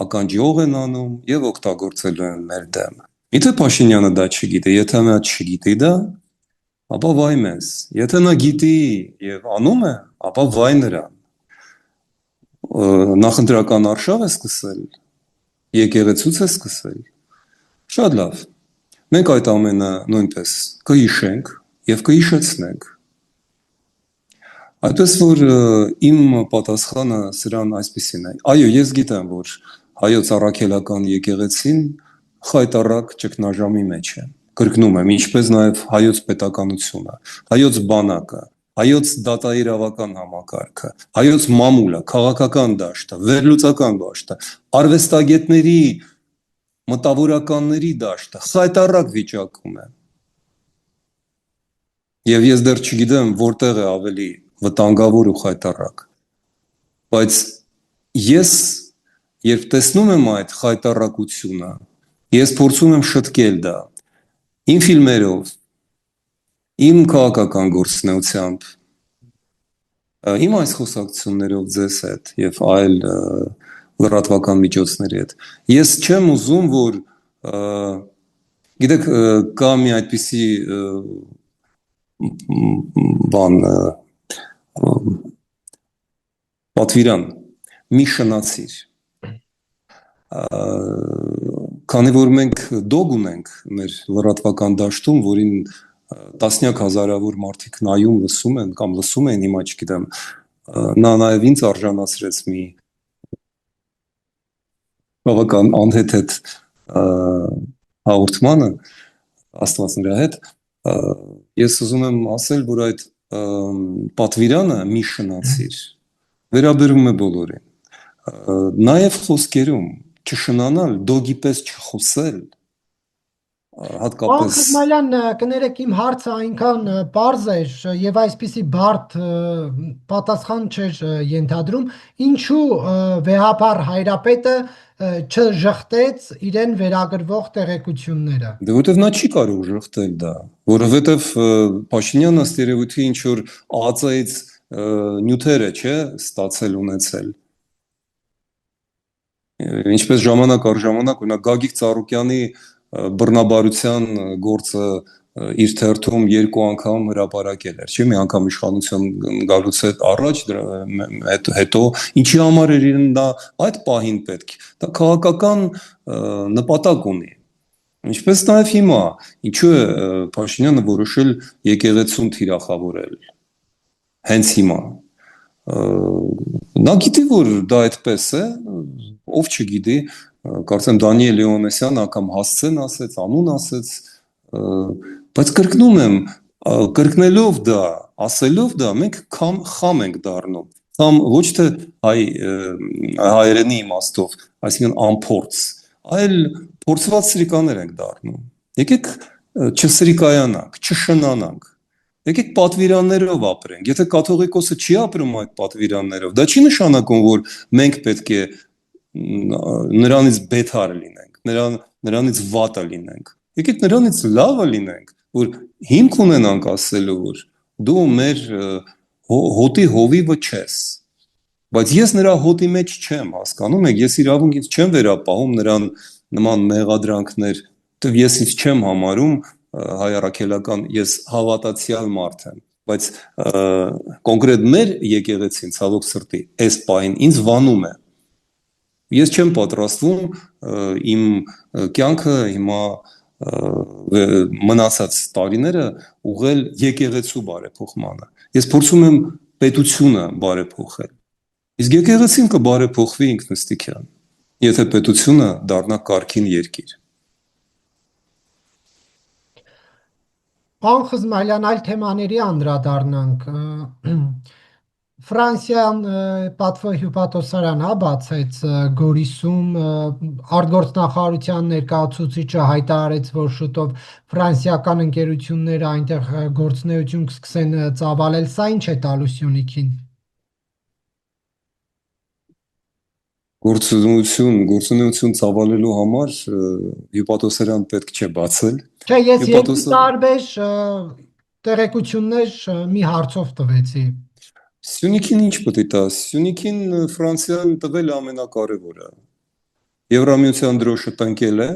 ականջիող են անում եւ օգտագործելու են մեր դեմ։ Եթե Փաշինյանը դա չգիտի, եթե նա չգիտի դա, ապա վայ մեզ։ Եթե նա գիտի եւ անում է, ապա վայ նրան։ Նախընտրական արշավ է սկսել, եկեղեցուց է սկսել։ Շատ լավ։ Մենք այդ ամենը նույնպես կհիշենք եւ կհիշեցնենք։ Այդպես որ իմ պատասխանը սրան այսպեսին է։ Այո, ես գիտեմ, որ հայոց առաքելական եկեղեցին խայտառակ ճգնաժամի մեջ է։ Կրկնում եմ, ինչպես նաեւ հայոց պետականությունը, հայոց բանակը, հայոց դատաիրավական համակարգը, հայոց մամուլը, քաղաքական դաշտը, վերլուծական դաշտը, արվեստագետների, մտավորականների դաշտը խայտառակ վիճակում է։ Եվ ես դեռ չգիտեմ, որտեղ է ավելի վտանգավոր ու խայտառակ։ Բայց ես երբ տեսնում եմ այդ խայտառակությունը, ես փորձում եմ շտկել դա իմ ֆիլմերով, իմ քաղաքական գործունեությամբ, Իմ այս խոսակցություններով ձեզ հետ եւ այլ լրատվական միջոցների հետ ես չեմ ուզում որ գիտեք կա մի այդպիսի բան պատվիրան մի շնացիր քանի որ մենք դոգ ունենք մեր լրատվական դաշտում որին տասնյակ հազարավոր մարդիկ նայում լսում են կամ լսում են հիմա չգիտեմ նա նաև ինձ արժանացրեց մի բավական անհեթեթ հաղորդմանը աստված նրա հետ ես ուզում եմ ասել որ այդ պատվիրանը մի շնացիր վերաբերում է բոլորին նաև խոսքերում չշնանալ դոգի պես չխոսել Պարոն հատկապես Խզմալյան, կներեք իմ հարցը այնքան պարզ էր եւ այսպիսի բարդ պատասխան չէր ենթադրում, ինչու վեհապար հայրապետը չժխտեց իրեն վերագրվող տեղեկությունները։ դե որովհետև նա չի կարող ժխտել դա որովհետև Փաշինյանը ըստ երևույթի ինչ որ ԱԱԾ-ից նյութեր է չէ ստացել ունեցել ինչպես ժամանակ առ ժամանակ օրինակ Գագիկ Ծառուկյանի բռնաբարության գործը իր թերթում երկու անգամ հրապարակել էր, չէ՞, մի անգամ իշխանության գալուց առաջ հետո ինչի համար էր իրեն դա այդ պահին պետք դա քաղաքական նպատակ ունի ինչպես նաև հիմա ինչու է Փաշինյանը որոշել եկեղեցուն թիրախավորել հենց հիմա նա գիտի որ դա այդպես է ով չգիտի կարծեմ Դանիել Լեոնեսյան անգամ հասցեն ասեց անուն ասեց բայց կրկնում եմ կրկնելով դա ասելով դա մենք խամ ենք դառնում խամ ոչ թե հայերենի իմաստով այսինքն անփորձ այլ փորձված սրիկաներ ենք դառնում եկեք չսրիկայանանք չշնանանք եկեք պատվիրաններով ապրենք եթե կաթողիկոսը չի ապրում այդ պատվիրաններով դա չի նշանակում որ մենք պետք է նրանից բեթար լինենք նրանից վատը լինենք եկեք նրանից լավը լինենք որ հիմք ունենանք ասելու որ դու մեր հոտի հովիվը չես բայց ես նրա հոտի մեջ չեմ հասկանում եք ես իրավունքից չեմ վերապահում նրան նման մեղադրանքներ ես ինձ չեմ համարում հայ առաքելական ես հավատացյալ մարդ եմ բայց կոնկրետ մեր եկեղեցին ցավոք սրտի այս պահին ինձ վանում է ես չեմ պատրաստվում իմ կյանքը հիմա մնացած տարիները ուղղել եկեղեցու բարեփոխմանը ես փորձում եմ պետությունը բարեփոխել իսկ եկեղեցին կբարեփոխվի ինքնըստինքյան եթե պետությունը դառնա կարգին երկիր Պարոն Խզմալյան, այլ թեմաների անդրադառնանք։ Ֆրանսիան պատվո հյուպատոսարան բացեց Գորիսում արտգործնախարարության ներկայացուցիչը հայտարարեց, որ շուտով ֆրանսիական ընկերությունները այնտեղ գործունեություն կսկսեն ծավալել, սա ինչ է տալու Սյունիքին։ գործունեություն ծավալելու համար հյուպատոսարան պետք չէ բացել Չէ, ես երկու տարբեր տեղեկություններ մի հարցով տվեցի։ Սյունիքին ինչ պետք է տա Սյունիքին Ֆրանսիան տվել ամենակարևորը Եվրամիության դրոշը տնկել է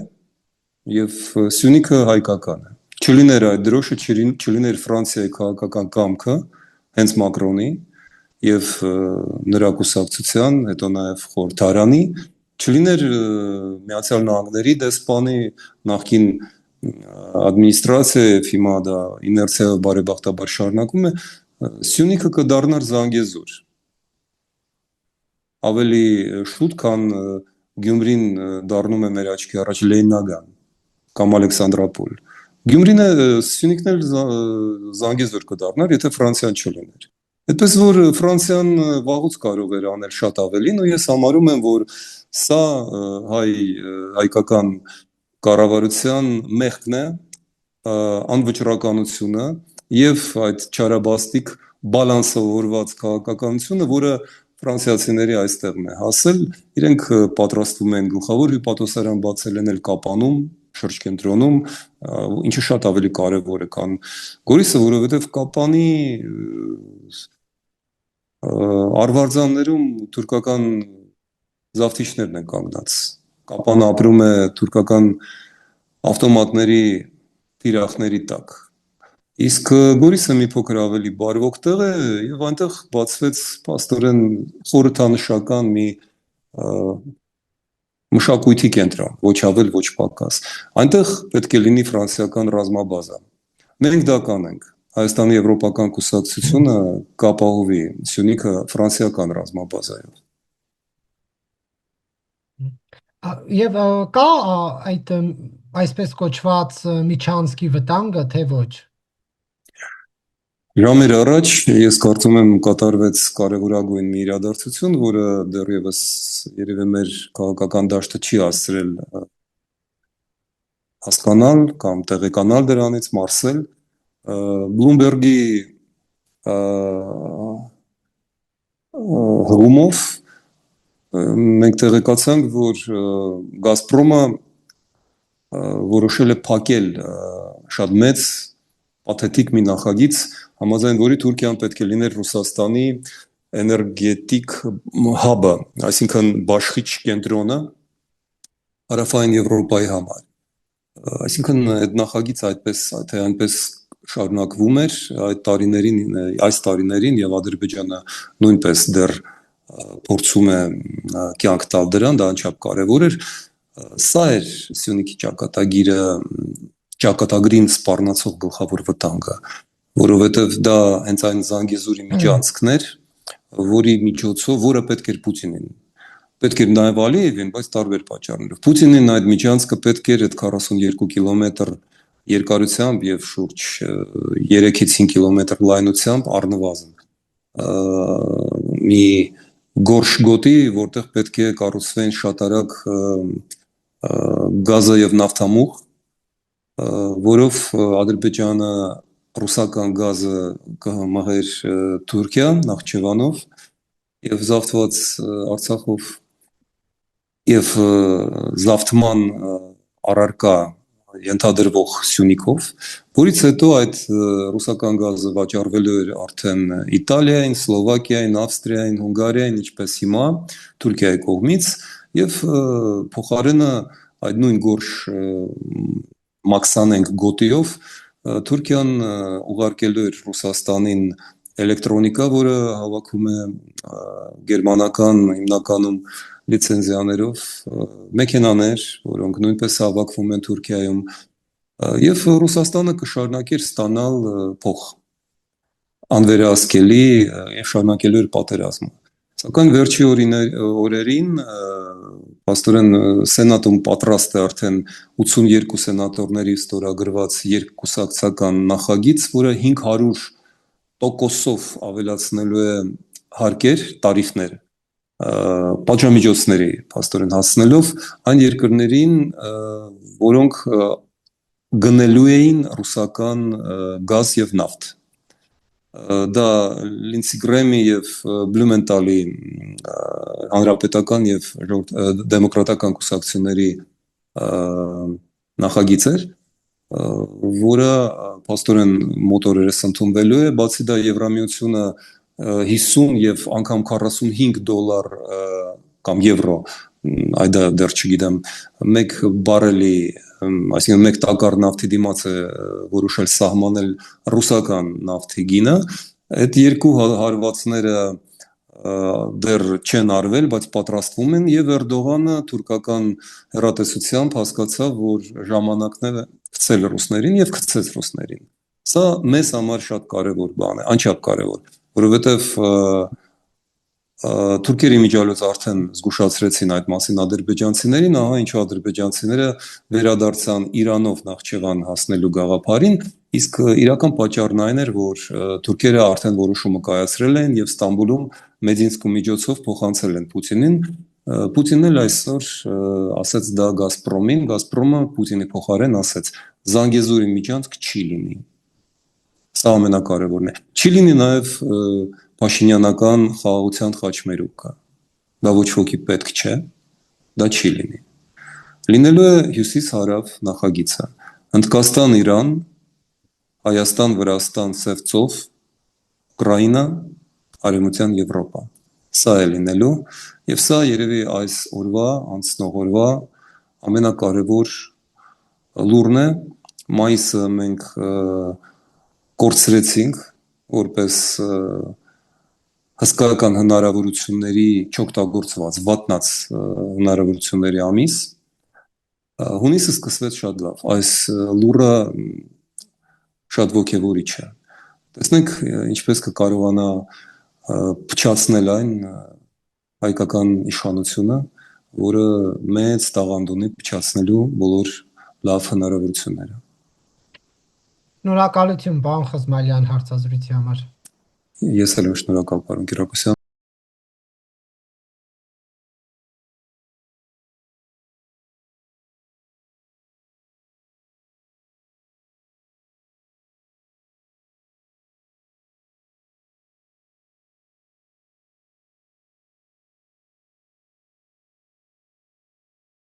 եւ Սյունիքը հայկական է չլիներ այդ դրոշը չլիներ Ֆրանսիայի քաղաքական կամքը հենց Մակրոնի եւ նրա կուսակցության, հետո նաեւ խորհրդարանի, չլիներ Միացյալ Նահանգների դեսպանի նախկին ադմինիստրացիա եւ հիմա դա իներցիայով բարեբախտաբար շարունակում է, Սյունիքը կդառնար Զանգեզուր։ Ավելի շուտ, քան Գյումրին դառնում է մեր աչքի առաջ Լենինագան կամ Ալեքսանդրապոլ։ Գյումրին Սյունիքն էլ Զանգեզուր կդառնար, եթե Ֆրանսիան չլիներ։ Այդպես որ Ֆրանսիան վաղուց կարող էր անել շատ ավելին ու ես համարում եմ որ սա հայկական կառավարության մեղքն է անվճռականությունը եւ այդ չարաբաստիկ բալանսավորված քաղաքականությունը որը ֆրանսիացիների այստեղն է հասել իրենք պատրաստվում են գլխավոր հյուպատոսարան բացել են էլ Կապանում շրջկենտրոնում ինչը շատ ավելի կարևոր է քան Գորիսը որովհետեւ Կապանի Արվարձաններում թուրքական զավթիչներն են կանգնած։ Կապանը ապրում է թուրքական ավտոմատների թիրախների տակ։ Իսկ Գորիսը մի փոքր ավելի բարվոք տեղ է եւ այնտեղ բացվեց փաստորեն խորհրդանշական մի մշակույթի կենտրոն, ոչ ավել, ոչ պակաս։ Այնտեղ պետք է լինի ֆրանսիական ռազմաբազա։ Մենք դա կանենք։ Հայաստանի եվրոպական կուսակցությունը կապահովի Սյունիքը ֆրանսիական ռազմաբազայով։ Եվ կա այդ այսպես կոչված միջանցքի վտանգը, թե ոչ։ Ժամեր առաջ ես կարծում եմ կատարվեց կարևորագույն մի իրադարձություն, որը դեռևս երևի մեր քաղաքական դաշտը չի հասցրել հասկանալ կամ տեղեկանալ դրանից, մարսել։ Բլումբերգի հղումով մենք տեղեկացանք, որ Գազպրոմը որոշել է փակել շատ մեծ պաթետիկ մի նախագիծ, համաձայն որի Թուրքիան պետք է լիներ Ռուսաստանի էներգետիկ հաբը, այսինքն բաշխիչ կենտրոնը հարավային Եվրոպայի համար։ Այսինքն այդ նախագիծը այդպես թե այնպես շարունակվում էր այս տարիներին եւ Ադրբեջանը նույնպես դեռ փորձում է կյանք տալ դրան, դա անչափ կարևոր էր։ Սա էր Սյունիքի ճակատագրին սպառնացող գլխավոր վտանգը, որովհետև դա հենց այն Զանգեզուրի միջանցքն էր, որի միջոցով, որը պետք էր Պուտինին, պետք էր նաև Ալիևին, բայց տարբեր պատճառներով։ Պուտինին այդ միջանցքը պետք էր այդ 42 կիլոմետր երկարությամբ եւ շուրջ 3-ից 5 կիլոմետր լայնությամբ առնվազն մի գորշ գոտի, որտեղ պետք է կառուցվեն շատ արագ գազը եւ նավթամուղ, որով Ադրբեջանը ռուսական գազը կհամահեր Թուրքիա, Նախճեվանով եւ զավթված Արցախով եւ զավթման առարկա ենթադրվող Սյունիքով, որից հետո այդ ռուսական գազը վաճառվելու էր արդեն Իտալիային, Սլովակիային, Ավստրիային, Հունգարիային, ինչպես հիմա Թուրքիայի կողմից եւ փոխարենը այդ նույն գորշ մաքսանենք գոտիով Թուրքիան ուղարկելու էր Ռուսաստանին էլեկտրոնիկա, որը հավաքում է գերմանական հիմնականում լիցենզիաներով մեքենաներ, որոնք նույնպես հավաքվում են Թուրքիայում, եւ Ռուսաստանը կշարունակեր ստանալ փող անվերահսկելի եւ շարունակելու էր պատերազմը։ Սակայն վերջի օրերին փաստորեն սենատում պատրաստ է արդեն 82 սենատորների ստորագրված երկկուսակցական նախագիծ, որը 500%-ով ավելացնելու է հարկեր, տարիֆներ պատժամիջոցների փաստորեն հասցնելով այն երկրներին, որոնք գնելու էին ռուսական գազ եւ նավթ։ Դա Լինցի Գրեմի եւ Բլումենտալի հանրապետական եւ դեմոկրատական կուսակցությունների նախագիծ էր, որը փաստորեն մոտորերս ընդունվելու է, բացի դա Եվրամիությունը 50 եւ անգամ $45 կամ եվրո, այդ դեռ չգիտեմ, մեկ բարելի, այսինքն մեկ տակառ նավթի դիմաց է որոշել սահմանել ռուսական նավթի գինը։ Այդ երկու հարվածները դեռ չեն արվել, բայց պատրաստվում են եւ Էրդողանը թուրքական հեռատեսությամբ հասկացավ, որ ժամանակն է գցել ռուսներին եւ գցեց ռուսներին։ Սա մեզ համար շատ կարեւոր բան է, անչափ կարեւոր, որովհետեւ թուրքերի միջալոց արդեն զգուշացրեցին այդ մասին ադրբեջանցիներին, ահա ինչու ադրբեջանցիները վերադարձան Իրանով Նախճեվան հասնելու գաղափարին, իսկ իրական պատճառն այն էր, որ թուրքերը արդեն որոշումը կայացրել են եւ Ստամբուլում Մեդինսկու միջոցով փոխանցել են Պուտինին։ Պուտինն էլ այսօր ասաց դա Գազպրոմին, Գազպրոմը Պուտինի փոխարեն ասաց Զանգեզուրի միջանցք չի լինի։ Սա ամենակարևորն է։ Չի լինի նաև Փաշինյանական խաղաղության խաչմերուկը։ Դա ոչ ոքի պետք չէ, դա չի լինի։ Լինելու է հյուսիս-հարավ նախագիծը։ Հնդկաստան-Իրան, Հայաստան-Վրաստան-Սևծով, Ուկրաինա, Արևմտյան Եվրոպա։ Սա է լինելու, եւ սա երևի այս օրվա, անցնող օրվա ամենակարևոր լուրն է։ Մայիսը մենք կորցրեցինք որպես հսկայական հնարավորությունների չօգտագործված վատնած հնարավորությունների ամիս։ Հունիսը սկսվեց շատ լավ։ Այս լուրը շատ ոգևորիչ է։ Տեսնենք ինչպես կկարողանա փչացնել այն հայկական իշխանությունը, որը մեծ տաղանդ ունի փչացնելու բոլոր լավ հնարավորությունները։ Շնորհակալություն, պարոն Խզմալյան, հարցազրույցի համար։ Ես էլ եմ շնորհակալ, պարոն Կիրակոսյան։